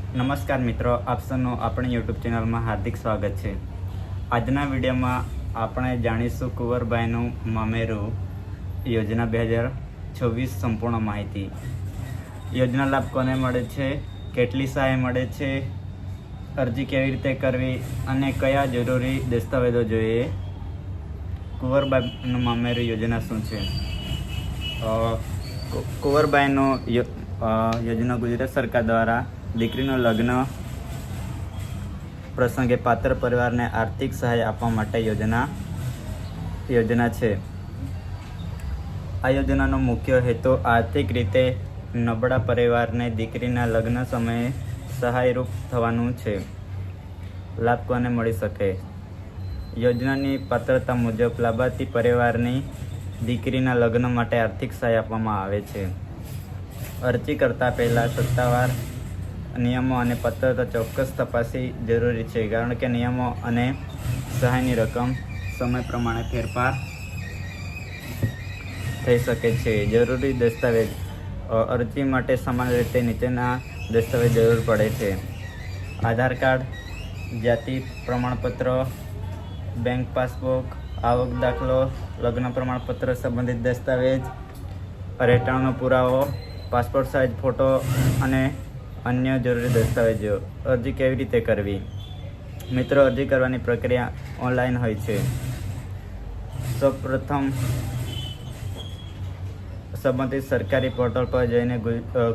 નમસ્કાર મિત્રો, આપ સૌનું આપણી યુટ્યુબ ચેનલમાં હાર્દિક સ્વાગત છે. આજના વિડીયોમાં આપણે જાણીશું કુંવરબાઈનું મામેરું યોજના 2026 સંપૂર્ણ માહિતી. યોજના લાભ કોને મળે છે, કેટલી સહાય મળે છે, અરજી કેવી રીતે કરવી અને કયા જરૂરી દસ્તાવેજો જોઈએ. કુંવરબાઈનું મામેરું યોજના શું છે? કુંવરબાઈનું યોજના ગુજરાત સરકાર દ્વારા દીકરીનું લગ્ન પ્રસંગે પાત્ર પરિવારને આર્થિક સહાય આપવા માટે યોજના છે. આ યોજનાનો મુખ્ય હેતુ આર્થિક રીતે નબળા પરિવારને દીકરીના લગ્ન સમયે સહાયરૂપ થવાનું છે. લાભ કોને મળી શકે? યોજનાની પાત્રતા મુજબ લાભાર્થી પરિવારની દીકરીના લગ્ન માટે આર્થિક સહાય આપવામાં આવે છે. અરજી કરતા પહેલાં સત્તાવાર નિયમો અને પાત્રતા ચોક્કસ તપાસવી જરૂરી છે, કારણ કે નિયમો અને સહાયની રકમ સમય પ્રમાણે ફેરફાર થઈ શકે છે. જરૂરી દસ્તાવેજ. અરજી માટે સામાન્ય રીતે નીચેના દસ્તાવેજ જરૂર પડે છે: આધાર કાર્ડ, જાતિ પ્રમાણપત્ર, બેંક પાસબુક, આવક દાખલો, લગ્ન પ્રમાણપત્ર સંબંધિત દસ્તાવેજ, રહેઠાણનો પુરાવો, પાસપોર્ટ સાઇઝ ફોટો અને અન્ય જરૂરી દસ્તાવેજો. અરજી કેવી રીતે કરવી? મિત્રો, અરજી કરવાની પ્રક્રિયા ઓનલાઈન હોય છે. સૌપ્રથમ સંબંધિત સરકારી પોર્ટલ પર જઈને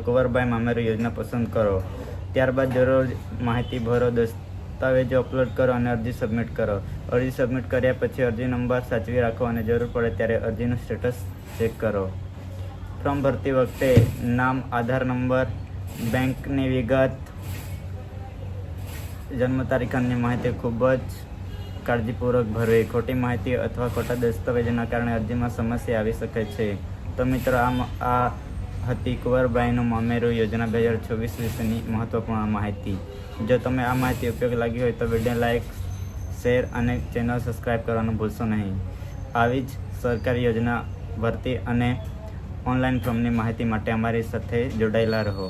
કુંવરબાઈ મામેરું યોજના પસંદ કરો. ત્યારબાદ જરૂરી માહિતી ભરો, દસ્તાવેજો અપલોડ કરો અને અરજી સબમિટ કરો. અરજી સબમિટ કર્યા પછી અરજી નંબર સાચવી રાખો અને જરૂર પડે ત્યારે અરજીનું સ્ટેટસ ચેક કરો. ફોર્મ ભરતી વખતે નામ, આધાર નંબર, બેંકની વિગત, જન્મ તારીખ અને માહિતી ખૂબ જ કાળજીપૂર્વક ભરવી. ખોટી માહિતી અથવા ખોટા દસ્તાવેજોના કારણે અરજીમાં સમસ્યા આવી શકે છે. તો મિત્રો, આ હતી કુંવરબાઈનું મામેરું યોજના 2026 વિશેની મહત્વપૂર્ણ માહિતી. જો તમે આ માહિતી ઉપયોગી લાગી હોય તો વિડીયો લાઇક, શેર અને ચેનલ સબસ્ક્રાઈબ કરવાનું ભૂલશો નહીં. આવી જ સરકારી યોજના, ભરતી અને ઓનલાઈન ફોર્મની માહિતી માટે અમારી સાથે જોડાયેલા રહો.